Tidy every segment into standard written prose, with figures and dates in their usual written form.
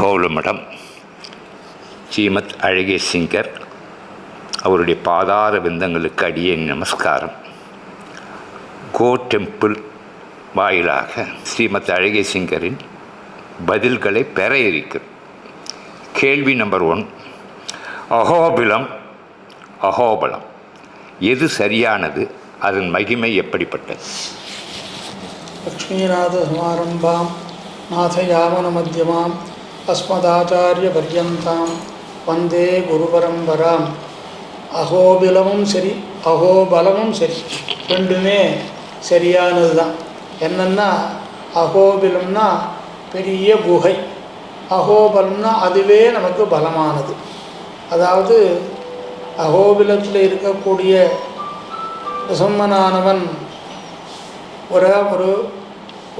அகோலமடம் ஸ்ரீமத் அழகிய சிங்கர் அவருடைய பாதார விந்தங்களுக்கு அடியே நமஸ்காரம். கோ டெம்பிள் வாயிலாக ஸ்ரீமத் அழகிய சிங்கரின் பதில்களை பெற இருக்கிறது. கேள்வி நம்பர் 1, அகோபிலம் அகோபலம் எது சரியானது? அதன் மகிமை எப்படிப்பட்டது? லக்ஷ்மீநாத சமாரம்பாம் நாதயாமன மத்தியமாம் அஸ்மதாச்சாரிய பர்யந்தாம் வந்தே குரு பரம்பராம். அகோபிலமும் சரி அகோபலமும் சரி, ரெண்டுமே சரியானது தான். என்னென்னா, அகோபிலம்னா பெரிய குகை, அகோபலம்னா அதுவே நமக்கு பலமானது. அதாவது அகோபிலத்தில் இருக்கக்கூடிய ரிசம்மனானவன்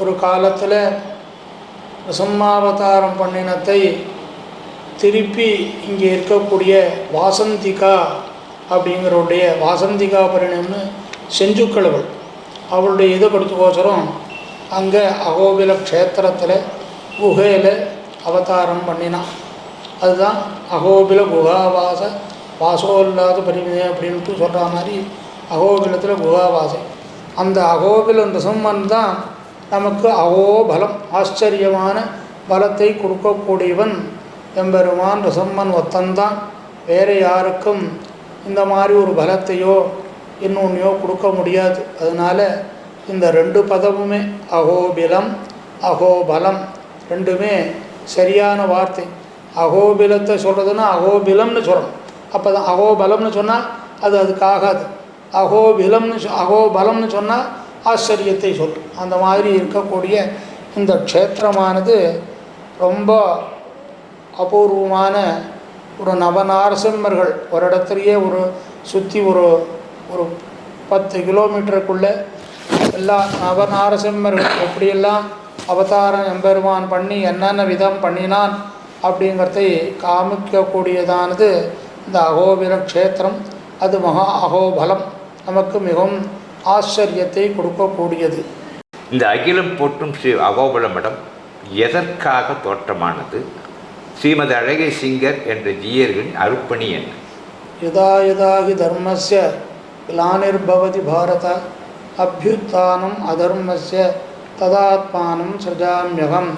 ஒரு காலத்தில் ரிசம்மாவதாரம் பண்ணினத்தை திருப்பி இங்கே இருக்கக்கூடிய வாசந்திகா அப்படிங்கிறவுடைய வாசந்திகா பரிணம்னு செஞ்சுக்களவள் அவளுடைய இதை படுத்துக்கோசரம் அங்கே அகோபில க்ஷேத்திரத்தில் குகையில் அவதாரம் பண்ணினான். அதுதான் அகோபில குகாவாச வாசோல்லாத பரிமிதை அப்படின்ட்டு சொல்கிற மாதிரி அகோபிலத்தில் குகாவாசை. அந்த அகோபிலம் ரிசம்மன் தான் நமக்கு அகோபலம், ஆச்சரியமான பலத்தை கொடுக்கக்கூடியவன் எம்பெருமான் ரிசம்மன் ஒத்தந்தான். வேறு யாருக்கும் இந்த மாதிரி ஒரு பலத்தையோ இன்னொன்றையோ கொடுக்க முடியாது. அதனால் இந்த ரெண்டு பதமுமே அகோபிலம் அகோபலம் ரெண்டுமே சரியான வார்த்தை. அகோபிலத்தை சொல்கிறதுன்னா அகோபிலம்னு சொல்லணும். அப்போ தான் அகோபலம்னு சொன்னால் அதுக்கு ஆகாது. அகோபலம்னு சொன்னால் ஆச்சரியத்தை சொல்லும். அந்த மாதிரி இருக்கக்கூடிய இந்த க்ஷேத்திரமானது ரொம்ப அபூர்வமான ஒரு நவநாரசிம்மர்கள் ஒரு இடத்துலையே சுற்றி ஒரு 10 கிலோமீட்டருக்குள்ளே எல்லா நவநாரசிம்மர்கள் எப்படியெல்லாம் அவதாரம் எம்பெருமான் பண்ணி என்னென்ன விதம் பண்ணினான் அப்படிங்கிறதை காமிக்கக்கூடியதானது இந்த அகோபில க்ஷேத்திரம். அது மகா அகோபலம், நமக்கு மிகவும் ஆச்சரியத்தை கொடுக்கக்கூடியது. இந்த அகிலம் போற்றும் ஸ்ரீ அகோபல மடம் எதற்காக தோற்றமானது? ஸ்ரீமத் அழகிய சிங்கர் என்ற ஜீயர்களின் அருப்பணி என்ன? யதா யதாகி தர்மஸ்ய கிளானிர்பவதி பாரத அபியுத்தானம் அதர்மஸ்ய ததாத்மானம் சஜாமியகம்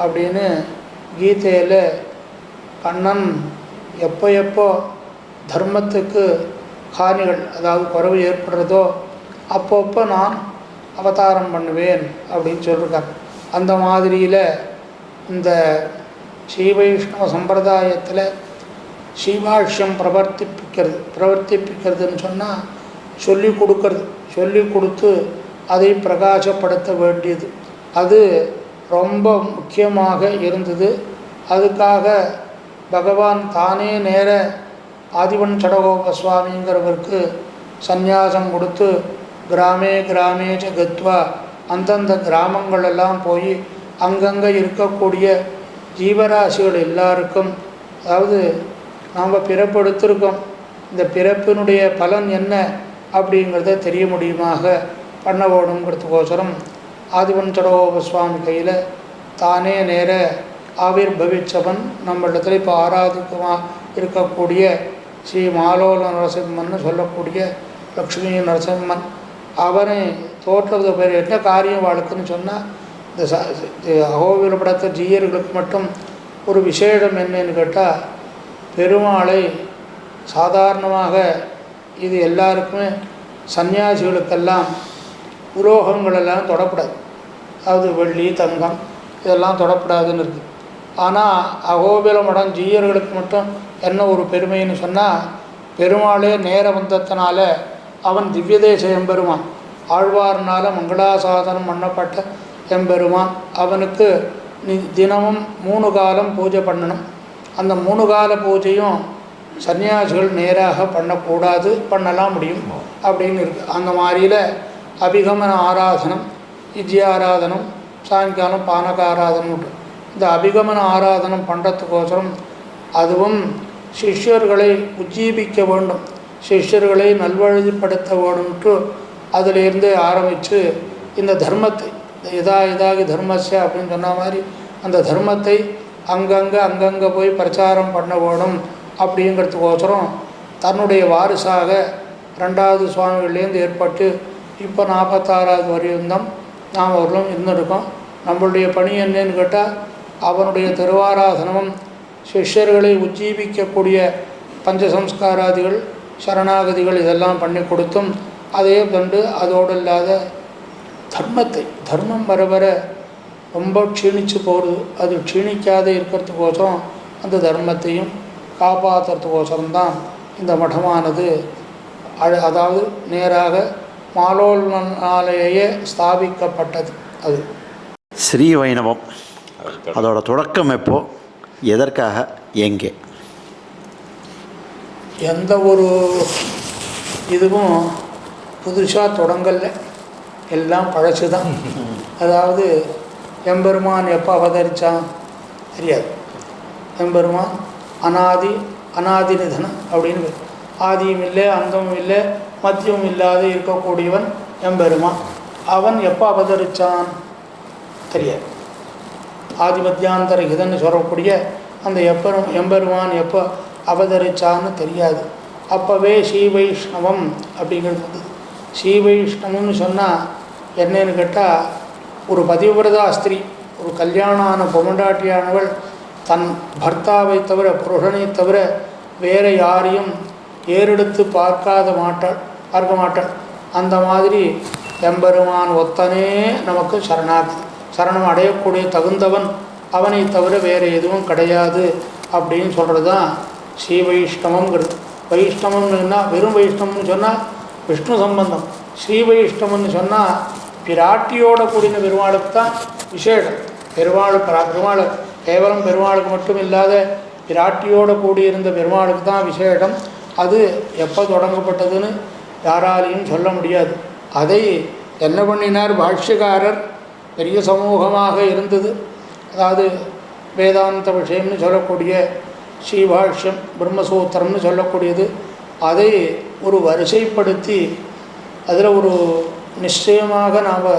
அப்படின்னு கீதையில் கண்ணன் எப்போ தர்மத்துக்கு ஹானிகள், அதாவது குறைவு ஏற்படுறதோ அப்பப்போ நான் அவதாரம் பண்ணுவேன் அப்படின்னு சொல்லியிருக்கார். அந்த மாதிரியில் இந்த ஸ்ரீ வைஷ்ணவ சம்பிரதாயத்தில் ஸ்ரீபாஷ்யம் பிரவர்த்திப்பிக்கிறதுன்னு சொன்னால் சொல்லி கொடுத்து அதை பிரகாசப்படுத்த வேண்டியது. அது ரொம்ப முக்கியமாக இருந்தது. அதுக்காக பகவான் தானே நேர ஆதிவன் சடகோப சுவாமிங்கிறவருக்கு சந்நியாசம் கொடுத்து கிராமே கத்வா அந்தந்த கிராமங்களெல்லாம் போய் அங்கங்கே இருக்கக்கூடிய ஜீவராசிகள் எல்லாருக்கும், அதாவது நாம் பிறப்பெடுத்திருக்கோம், இந்த பிறப்பினுடைய பலன் என்ன அப்படிங்கிறத தெரிய முடியுமாக பண்ண வேணுங்கிறதுக்கோசரம் ஆதிவன் சடகோப சுவாமி கையில் தானே நேர ஆவிர் பவிச்சவன் நம்மளிடத்தில் இப்போ ஆராதிக்கமாக இருக்கக்கூடிய ஸ்ரீ மாலோல நரசிம்மன் சொல்லக்கூடிய லக்ஷ்மி நரசிம்மன் அவனை தோற்றது பேர் என்ன காரியம் வாழ்க்குன்னு சொன்னால், இந்த அகோபில படத்த ஜீயர்களுக்கு மட்டும் ஒரு விசேஷம் என்னன்னு கேட்டால், பெருமாளை சாதாரணமாக இது எல்லாருக்குமே சன்னியாசிகளுக்கெல்லாம் உலோகங்களெல்லாம் தொடப்படாது, அதாவது வெள்ளி தங்கம் இதெல்லாம் தொடப்படாதுன்னு இருக்குது. ஆனால் அகோபில மடம் ஜீயர்களுக்கு மட்டும் என்ன ஒரு பெருமைன்னு சொன்னால், பெருமாளே நேர வந்தத்தினால அவன் திவ்யதேச எம்பெருமான், ஆழ்வார்னால் மங்களாசாசனம் பண்ணப்பட்ட எம்பெருமான். அவனுக்கு தினமும் 3 காலம் பூஜை பண்ணணும். அந்த 3 கால பூஜையும் சன்னியாசிகள் நேராக பண்ணக்கூடாது, பண்ணலாம் முடியும் அப்படின்னு இருக்குது. அந்த மாதிரியில் அபிகமன ஆராதனம், விஜயாராதனம், சாயங்காலம் பானக ஆராதனம். இந்த அபிகமன ஆராதனம் பண்ணுறதுக்கோசரம் அதுவும் சிஷ்யர்களை உஜ்ஜீபிக்க வேண்டும், சிஷ்யர்களை நல்வழிப்படுத்த வேணும்ட்டு அதிலிருந்து ஆரம்பித்து இந்த தர்மத்தை யதாகி தர்மஸ்ய அப்படின்னு சொன்ன மாதிரி அந்த தர்மத்தை அங்கங்கே போய் பிரச்சாரம் பண்ண வேணும் அப்படிங்கிறதுக்கோசரம் தன்னுடைய வாரிசாக 2வது சுவாமிகள்லேருந்து ஏற்பட்டு இப்போ 46வது வரையும் நாம் அவர்களும் இருந்திருக்கோம். நம்மளுடைய பணி என்னன்னு கேட்டால் அவனுடைய திருவாராதனமும் சிஷ்யர்களை உஜ்ஜீவிக்கக்கூடிய பஞ்சசம்ஸ்காராதிகள் சரணாகதிகள் இதெல்லாம் பண்ணி கொடுத்தும் அதே கண்டு அதோடு இல்லாத தர்மம் வர வர ரொம்ப க்ஷீணித்து போகிறது. அது க்ஷீணிக்காத இருக்கிறதுக்கோசரம் அந்த தர்மத்தையும் காப்பாற்றுறதுக்கோசரம்தான் இந்த மடமானது அதாவது நேராக மாலோலனாலேயே ஸ்தாபிக்கப்பட்டது. அது ஸ்ரீ வைணவம் அதோட தொடக்கம் எப்போ, எதற்காக, எங்கே? எந்த ஒரு இதுவும் புதுசாக தொடங்கலை, எல்லாம் பழசு தான். அதாவது எம்பெருமான் எப்போ அவதரித்தான் தெரியாது. எம்பெருமான் அனாதி நிதனம் அப்படின்னு ஆதியும் இல்லை அந்தமும் இல்லை மத்தியமும் இல்லாத இருக்கக்கூடியவன் எம்பெருமான். அவன் எப்போ அவதரித்தான் தெரியாது. ஆதி மத்தியாந்தரகிதன்னு சொல்லக்கூடிய அந்த எம்பெருமான் எப்போ அவதரிச்சான்னு தெரியாது. அப்போவே ஸ்ரீவைஷ்ணவம் அப்படிங்கிறது வந்தது. ஸ்ரீவைஷ்ணவம்னு சொன்னால் என்னன்னு கேட்டால், ஒரு பதிவிரதா ஸ்திரீ, ஒரு கல்யாணம் ஆன பொம்மண்டாட்டியானவள் தன் பர்த்தாவை தவிர புருஷனை தவிர வேறு யாரையும் ஏறெடுத்து பார்க்க மாட்டாள். அந்த மாதிரி எம்பெருமான் ஒத்தனே நமக்கு சரணம் அடையக்கூடிய தகுந்தவன், அவனை தவிர வேறு எதுவும் கிடையாது அப்படின்னு சொல்கிறது தான் ஸ்ரீ வைஷ்ணவங்கிறது. வைஷ்ணவம்னா வெறும் வைஷ்ணவம்னு சொன்னால் விஷ்ணு சம்பந்தம். ஸ்ரீ வைஷ்ணவம்னு சொன்னால் பிராட்டியோட கூடின பெருமாளுக்கு தான் விசேஷம். பெருமாள் கேவலம் பெருமாளுக்கு மட்டும் இல்லாத பிராட்டியோட கூடியிருந்த பெருமாளுக்கு தான் விசேஷம். அது எப்போ தொடங்கப்பட்டதுன்னு யாராலையும் சொல்ல முடியாது. அதை என்ன பண்ணினார் பாஷ்யக்காரர், பெரிய சமூகமாக இருந்தது. அதாவது வேதாந்த விஷயம்னு சொல்லக்கூடிய ஸ்ரீபாஷ்யம் பிரம்மசூத்திரம்னு சொல்லக்கூடியது, அதை ஒரு வரிசைப்படுத்தி அதில் ஒரு நிச்சயமாக நாம்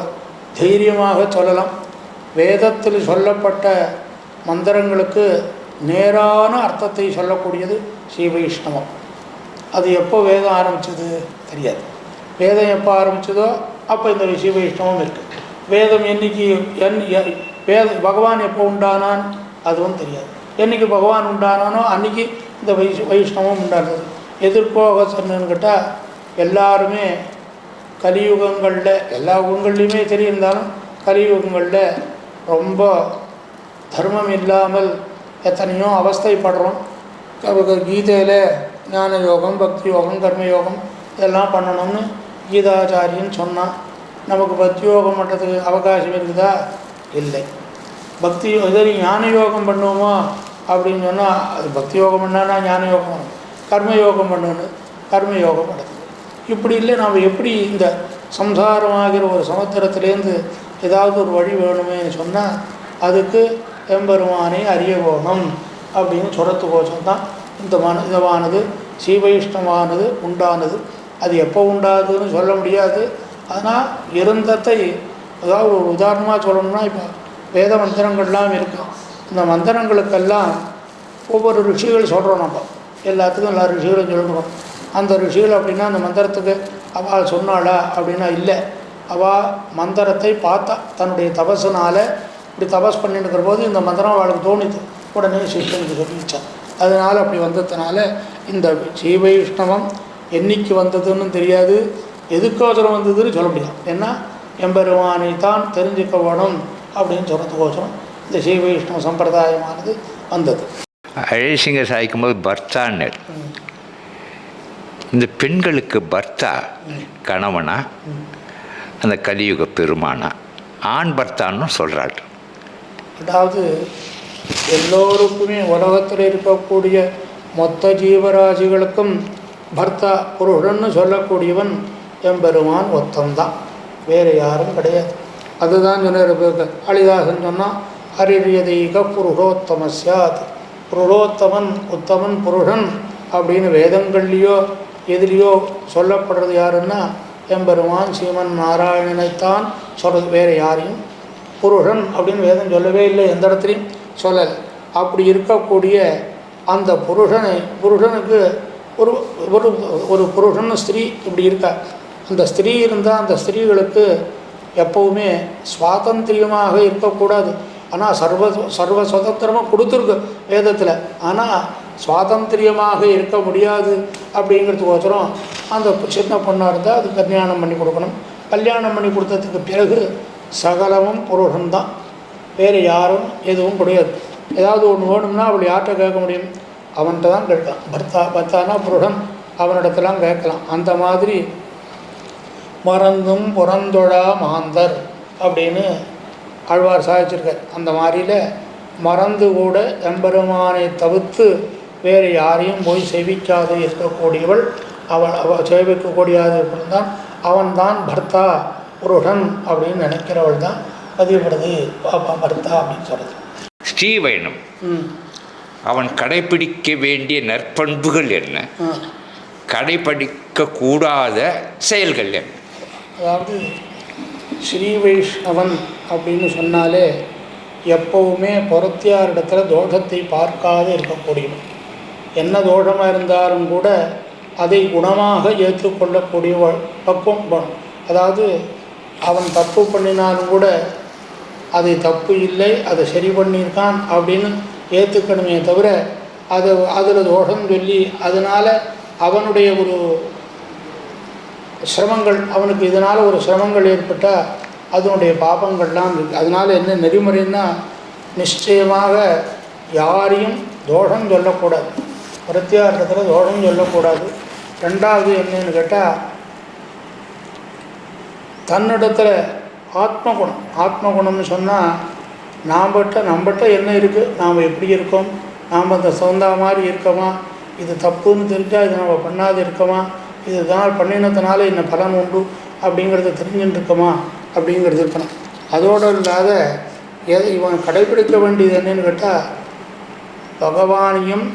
தைரியமாக சொல்லலாம். வேதத்தில் சொல்லப்பட்ட மந்திரங்களுக்கு நேரான அர்த்தத்தை சொல்லக்கூடியது ஸ்ரீ வைஷ்ணவம். அது எப்போ வேதம் ஆரம்பித்தது தெரியாது. வேதம் எப்போ ஆரம்பித்ததோ அப்போ இந்த ஸ்ரீ வைஷ்ணவம் இருக்குது. வேதம் என்னைக்கு பகவான் எப்போ உண்டானான் அதுவும் தெரியாது. என்றைக்கு பகவான் உண்டானானோ அன்றைக்கி இந்த வைஷ்ணவம் உண்டானது. எதிர்ப்போக சொன்னு கேட்டால், எல்லாருமே கலியுகங்களில் எல்லா யுகங்கள்லையுமே தெரியிருந்தாலும் கலியுகங்களில் ரொம்ப தர்மம் இல்லாமல் எத்தனையோ அவஸ்தைப்படுறோம். கீதையில் ஞான யோகம், பக்தி யோகம், கர்மயோகம் இதெல்லாம் பண்ணணும்னு கீதாச்சாரியன் சொன்னான். நமக்கு பக்தி யோகம் பண்ணுறதுக்கு அவகாசம் இருக்குதா? இல்லை. பக்தி இதை ஞான யோகம் பண்ணுவோமா அப்படின்னு சொன்னால், அது பக்தி யோகம் பண்ணான்னா ஞான யோகம் பண்ணணும், கர்மயோகம் பண்ணணும், கர்மயோகம் பண்ணுறது இப்படி இல்லை. நாம் எப்படி இந்த சம்சாரமாகிற ஒரு சமுத்திரத்திலேருந்து ஏதாவது ஒரு வழி வேணுமே சொன்னால் அதுக்கு எம்பெருமானை அறிய வேணும் அப்படின்னு சொல்கிறதுக்கோசம் தான் இந்த இதமானது ஸ்ரீவைஷ்ணவானது உண்டானது. அது எப்போ உண்டாதுன்னு சொல்ல முடியாது. ஆனால் இருந்ததை அதாவது ஒரு உதாரணமாக சொல்லணும்னா, இப்போ வேத மந்திரங்கள்லாம் இருக்குது. இந்த மந்திரங்களுக்கெல்லாம் ஒவ்வொரு ரிஷிகள் சொல்கிறோம். நம்ம எல்லாத்துக்கும் எல்லா ரிஷிகளும் சொல்கிறோம். அந்த ரிஷிகள் அப்படின்னா அந்த மந்திரத்துக்கு அவள் சொன்னாளா அப்படின்னா இல்லை. அவள் மந்திரத்தை பார்த்தா தன்னுடைய தபஸுனால் இப்படி தபஸ் பண்ணிட்டுருக்கிற போது இந்த மந்திரம் அவளுக்கு தோணிது, உடனே சிஷ்யனுக்கு சொல்லிச்சான். அதனால் அப்படி வந்ததுனால இந்த ஸ்ரீவைஷ்ணவம் என்னைக்கு வந்ததுன்னு தெரியாது, எதுக்கோசரம் வந்ததுன்னு சொல்ல முடியாது. ஏன்னா எம்பெருமானை தான் தெரிஞ்சுக்க வேணும் அப்படின்னு சொல்கிறதுக்கோசரம் இந்த ஸ்ரீவைஷ்ணவ சம்பிரதாயமானது வந்தது. அழகிசிங்க சாய்க்கும் போது பர்த்தான்னு, இந்த பெண்களுக்கு பர்த்தா கணவனா அந்த கலியுக பெருமானா, ஆண் பர்த்தான்னு சொல்கிறாள். அதாவது எல்லோருக்குமே உலகத்தில் இருக்கக்கூடிய மொத்த ஜீவராசிகளுக்கும் பர்த்தா புருஷன்னு சொல்லக்கூடியவன் எம்பெருமான் ஒத்தம்தான், வேறு யாரும் கிடையாது. அதுதான் சொன்ன காளிதாசன் சொன்னால், ஹரிரியதீக புருஷோத்தம சாத், புருஷோத்தமன் உத்தமன் புருஷன் அப்படின்னு வேதங்கள்லேயோ எதுலேயோ சொல்லப்படுறது யாருன்னா எம்பெருமான் ஸ்ரீமன் நாராயணனைத்தான் சொல்கிறது, வேறு யாரையும் புருஷன் அப்படின்னு வேதம் சொல்லவே இல்லை, எந்த இடத்துலையும் சொல்லலை. அப்படி இருக்கக்கூடிய அந்த புருஷனுக்கு ஒரு ஒரு ஒரு புருஷன் ஸ்திரீ இப்படி இருக்கா. அந்த ஸ்திரீ இருந்தால் அந்த ஸ்திரீகளுக்கு எப்போவுமே சுவாதந்திரியமாக இருக்கக்கூடாது. ஆனால் சர்வ சுதந்திரமாக கொடுத்துருக்கு வேதத்தில். ஆனால் சுவாதந்திரியமாக இருக்க முடியாது அப்படிங்கிறதுக்கோசரம் அந்த சின்ன பொண்ணாக இருந்தால் அது கல்யாணம் பண்ணி கொடுக்கணும். கல்யாணம் பண்ணி கொடுத்ததுக்கு பிறகு சகலமும் புருஷன்தான், வேறு யாரும் எதுவும் கிடையாது. ஏதாவது ஒன்று வேணும்னா அவள் யார்கிட்ட கேட்க முடியும்? அவன்கிட்ட தான் கேட்கலாம். பர்த்தானா புருஷன், அவனிடத்தெல்லாம் கேட்கலாம். அந்த மாதிரி மறந்தும் புறந்தொழா மாந்தர் அப்படின்னு ஆழ்வார் சாதிச்சிருக்கார். அந்த மாதிரியில் மறந்து கூட எம்பெருமானை தவிர்த்து வேறு யாரையும் போய் சேவிக்காது இருக்கக்கூடியவள் அவள் சேவிக்கக்கூடியது தான். அவன்தான் பர்த்தா புருஷன் அப்படின்னு நினைக்கிறவள் தான் பதிவுபடுது பர்த்தா அப்படின்னு சொல்கிறது. ஸ்ரீவைணம் அவன் கடைபிடிக்க வேண்டிய நற்பண்புகள் என்ன, கடைபிடிக்க கூடாத செயல்கள் என்ன? அதாவது ஸ்ரீ வைஷ்ணவன் அப்படின்னு சொன்னாலே எப்போவுமே புறத்தியாரிடத்துல தோஷத்தை பார்க்காது இருக்கக்கூடியவன். என்ன தோஷமாக இருந்தாலும் கூட அதை குணமாக ஏற்றுக்கொள்ளக்கூடிய பக்குவம். அதாவது அவன் தப்பு பண்ணினாலும் கூட அது தப்பு இல்லை, அதை சரி பண்ணியிருக்கான் அப்படின்னு ஏற்றுக்கணுமே தவிர அதில் தோஷம் சொல்லி அதனால் அவனுடைய ஒரு சிரமங்கள், அவனுக்கு இதனால் ஒரு சிரமங்கள் ஏற்பட்டால் அதனுடைய பாபங்கள்லாம் இருக்குது. அதனால் என்ன நெறிமுறைன்னா நிச்சயமாக யாரையும் தோஷம் சொல்லக்கூடாது, பிரத்தியார்த்தத்தில் தோஷம் சொல்லக்கூடாது. ரெண்டாவது என்னன்னு கேட்டால் தன்னிடத்தில் ஆத்மகுணம்னு சொன்னால் நம்மகிட்ட என்ன இருக்குது, நாம் எப்படி இருக்கோம், நாம் அந்த சொந்த மாதிரி இருக்கோமா, இது தப்புன்னு தெரிஞ்சால் இது நம்ம பண்ணாது இருக்கோமா, இது இதனால் பண்ணினதுனால என்ன பலன் உண்டு அப்படிங்கிறத தெரிஞ்சுட்டு இருக்கோமா அப்படிங்கிறது இருக்கணும். அதோடு இல்லாத இவன் கடைபிடிக்க வேண்டியது என்னன்னு கேட்டால் பகவானையும்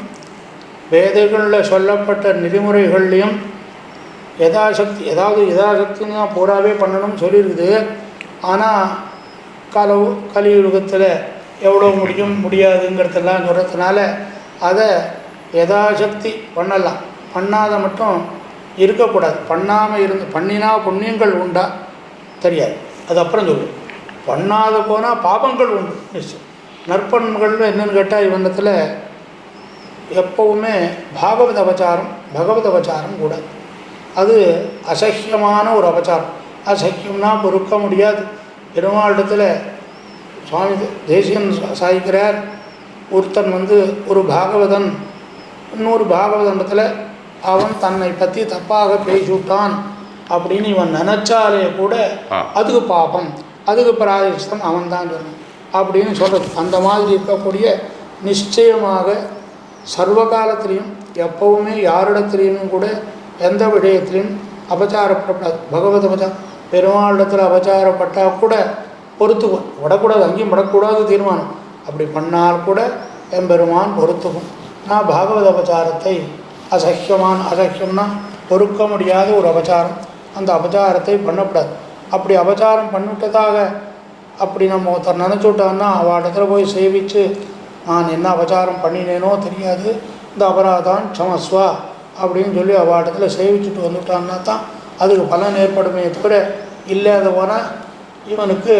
வேதங்களில் சொல்லப்பட்ட நெறிமுறைகள்லையும் யதாசக்தி, யதாசக்தின்னு தான் பூராவே பண்ணணும்னு சொல்லியிருக்குது. ஆனால் கலியுகத்தில் எவ்வளோ முடியாதுங்கிறதெல்லாம் சொல்கிறதுனால அதை யதாசக்தி பண்ணலாம், பண்ணாத மட்டும் இருக்கக்கூடாது. பண்ணாமல் பண்ணினா புண்ணியங்கள் உண்டா தெரியாது, அது அப்புறம் சொல்லு. பண்ணாத போனால் பாபங்கள் உண்டு நிச்சயம். நற்பண்புகள் என்னென்னு கேட்டால் இவனத்தில் எப்போவுமே பகவத் அபச்சாரம் கூடாது. அது அசஹ்யமான ஒரு அபச்சாரம். அசஹ்யம்னா பொறுக்க முடியாது. பெருமாளிடத்தில் சுவாமி தேசிகன் சாதிக்கிறார், ஒருத்தன் ஒரு பாகவதன் இன்னொரு பாகவதனிடத்தில் அவன் தன்னை பற்றி தப்பாக பேசிவிட்டான் அப்படின்னு இவன் நினச்சாலே கூட அதுக்கு பாபம், அதுக்கு பிராயஷ்டம் அவன் தான் சொல்லணும் அப்படின்னு சொல்கிறது. அந்த மாதிரி இருக்கக்கூடிய நிச்சயமாக சர்வ காலத்திலையும் எப்போவுமே யாரிடத்துலையுமே கூட எந்த விஷயத்திலையும் அபச்சாரப்படக்கூடாது. பகவத் அபச்சாரம் பெருமாளிடத்தில் அபச்சாரப்பட்டால் கூட பொறுத்துக்கும், விடக்கூடாது, அங்கேயும் விடக்கூடாது தீர்மானம். அப்படி பண்ணால் கூட எம்பெருமான் பொறுத்துக்கும். நான் பாகவத அபச்சாரத்தை அசஹ்யம்னா பொறுக்க முடியாத ஒரு அபச்சாரம், அந்த அபச்சாரத்தை பண்ணக்கூடாது. அப்படி அபச்சாரம் பண்ணிவிட்டதாக அப்படி நம்ம ஒருத்தர் நினச்சி விட்டான்னா அவளிடத்துல போய் சேவித்து நான் என்ன அபச்சாரம் பண்ணினேனோ தெரியாது, இந்த அபராதான் க்ஷமஸ்வா அப்படின்னு சொல்லி அவளிடத்துல சேவிச்சுட்டு வந்துவிட்டான்னா தான் அதுக்கு பலன் ஏற்படுமே தவிர இல்லாத போனால் இவனுக்கு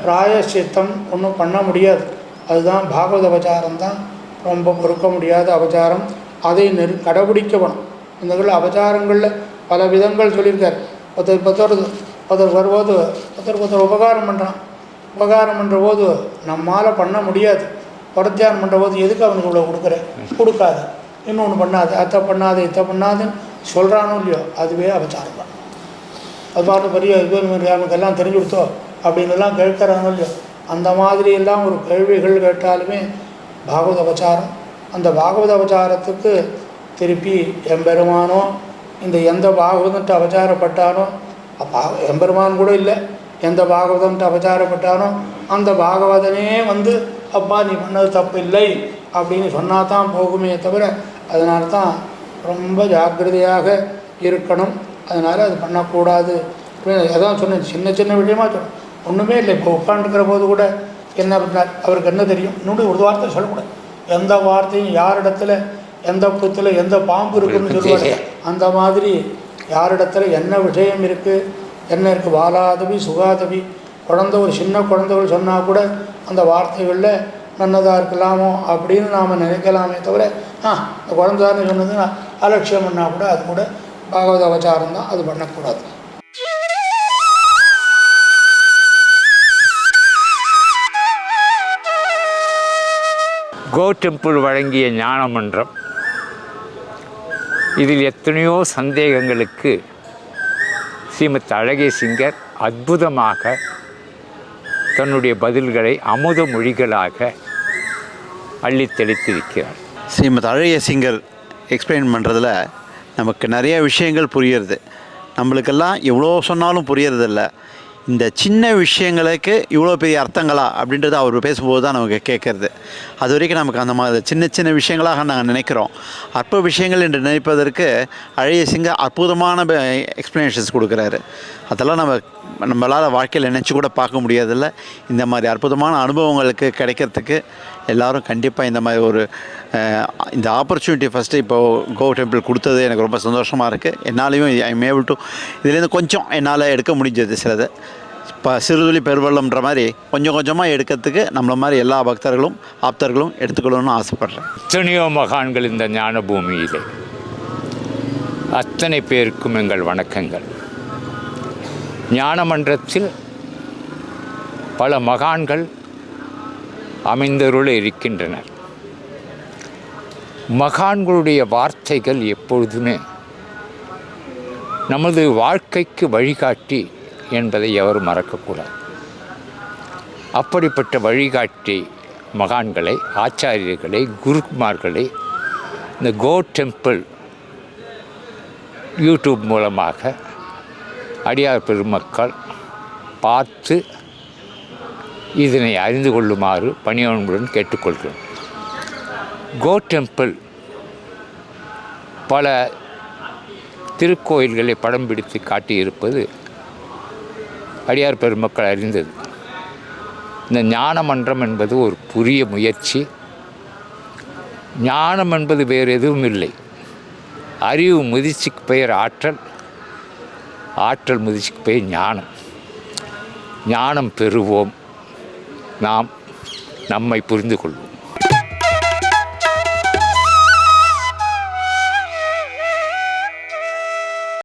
பிராயசித்தம் ஒன்றும் பண்ண முடியாது. அதுதான் பாகவத அபச்சாரம் தான் ரொம்ப பொறுக்க முடியாத அபச்சாரம். அதை கடைபிடிக்கணும். இந்த அபச்சாரங்களில் பல விதங்கள் சொல்லியிருக்கார். ஒருத்தர் வரும்போது ஒருத்தர் உபகாரம் பண்ணுற போது நம்மால் பண்ண முடியாது. பிரத்தியானம் பண்ணுற போது எதுக்கு அவனுக்கு இவ்வளோ கொடுக்காத, இன்னொன்று பண்ணாது, அத்தை பண்ணாது இத்தை பண்ணாதுன்னு சொல்கிறானோ இல்லையோ, அதுவே அபச்சாரம் தான். அது பாட்டு பெரிய அவனுக்கெல்லாம் தெரிஞ்சு கொடுத்தோ அப்படின்லாம் கேட்குறானோ இல்லையோ, அந்த மாதிரியெல்லாம் ஒரு கேள்விகள் கேட்டாலுமே பாகவத அபச்சாரம். அந்த பாகவத அபச்சாரத்துக்கு திருப்பி எம்பெருமானோ இந்த எந்த பாகவதன்ட்டு அபச்சாரப்பட்டானோ, எம்பெருமான் கூட இல்லை, எந்த பாகவதன்ட்டு அபச்சாரப்பட்டானோ அந்த பாகவதனே அப்பா நீ பண்ணது தப்பு இல்லை அப்படின்னு சொன்னால் தான் போகுமே தவிர, அதனால தான் ரொம்ப ஜாக்கிரதையாக இருக்கணும். அதனால் அது பண்ணக்கூடாது. அதான் சொன்னேன், சின்ன விஷயமா ஒன்றுமே இல்லை. இப்போ உட்காந்துருக்கிற போது கூட என்ன பண்ணார், அவருக்கு என்ன தெரியும், இன்னொன்று ஒரு வார்த்தை சொல்லக்கூடாது. எந்த வார்த்தையும் யாரிடத்துல எந்த புத்தில் எந்த பாம்பு இருக்குன்னு சொல்லுவாங்க. அந்த மாதிரி யாரிடத்துல என்ன விஷயம் இருக்குது, என்ன இருக்குது, வாலாதவி சுகாதவி, ஒரு சின்ன குழந்தைகள் சொன்னால் கூட அந்த வார்த்தைகளில் நல்லதாக இருக்கலாமோ அப்படின்னு நாம் நினைக்கலாமே தவிர இந்த குழந்தைன்னு சொன்னது அலட்சியம் பண்ணால் கூட அது கூட பாகவத அவதாரம் தான், அது பண்ணக்கூடாது. கோ டெம்பிள் வழங்கிய ஞானமன்றம், இதில் எத்தனையோ சந்தேகங்களுக்கு ஸ்ரீமத் அழகேசிங்கர் அற்புதமாக தன்னுடைய பதில்களை அமுத மொழிகளாக அள்ளித் தெளித்திருக்கிறார். ஸ்ரீமத் அழகேசிங்கர் எக்ஸ்பிளைன் பண்ணுறதுல நமக்கு நிறைய விஷயங்கள் புரியுறது. நம்மளுக்கெல்லாம் எவ்வளோ சொன்னாலும் புரியறதில்ல. இந்த சின்ன விஷயங்களுக்கு இவ்வளோ பெரிய அர்த்தங்களா அப்படின்றது அவர் பேசும்போது தான் நமக்கு கேட்குறது. அது வரைக்கும் நமக்கு அந்த மாதிரி சின்ன சின்ன விஷயங்களாக நாங்கள் நினைக்கிறோம். அற்ப விஷயங்கள் என்று நினைப்பதற்கு அழகேசிங்கர் அற்புதமான எக்ஸ்ப்ளனேஷன்ஸ் கொடுக்குறாரு. அதெல்லாம் நம்மளால் வாழ்க்கையில் நினச்சி கூட பார்க்க முடியாதில்ல. இந்த மாதிரி அற்புதமான அனுபவங்களுக்கு கிடைக்கிறதுக்கு எல்லோரும் கண்டிப்பாக இந்த மாதிரி ஒரு இந்த ஆப்பர்ச்சுனிட்டி ஃபஸ்ட்டு இப்போது கோ டெம்பிள் கொடுத்தது எனக்கு ரொம்ப சந்தோஷமாக இருக்குது. என்னாலையும் ஐ எம் ஏபிள் டு இதுலேருந்து கொஞ்சம் என்னால் எடுக்க முடிஞ்சது. சிலது இப்போ சிறுதுளி பெருவெள்ளம்ன்ற மாதிரி கொஞ்சம் கொஞ்சமாக எடுக்கிறதுக்கு நம்மள மாதிரி எல்லா பக்தர்களும் ஆப்தர்களும் எடுத்துக்கணும்னு ஆசைப்பட்றேன். எத்தனையோ மகான்கள் இந்த ஞான பூமியிலே, அத்தனை பேருக்கும் எங்கள் வணக்கங்கள். ஞானமன்றத்தில் பல மகான்கள் அமைந்தருள இருக்கின்றனர். மகான்களுடைய வார்த்தைகள் எப்பொழுதுமே நமது வாழ்க்கைக்கு வழிகாட்டி என்பதை எவரும் மறக்கக்கூடாது. அப்படிப்பட்ட வழிகாட்டி மகான்களை, ஆச்சாரியர்களை, குருமார்களை இந்த கோ டெம்பிள் யூடியூப் மூலமாக அடியார் பெருமக்கள் பார்த்து இதனை அறிந்து கொள்ளுமாறு பணியோன்புடன் கேட்டுக்கொள்கிறோம். கோ டெம்பிள் பல திருக்கோயில்களை படம் பிடித்து காட்டியிருப்பது அடியார் பெருமக்கள் அறிந்தது. இந்த ஞானமன்றம் என்பது ஒரு புதிய முயற்சி. ஞானம் என்பது வேறு எதுவும் இல்லை. அறிவு முதிர்ச்சிக்கு பெயர் ஆற்றல், ஆற்றல் முதிர்ச்சிக்கு பெயர் ஞானம். ஞானம் பெறுவோம், நாம் நம்மை புரிந்து கொள்வோம்.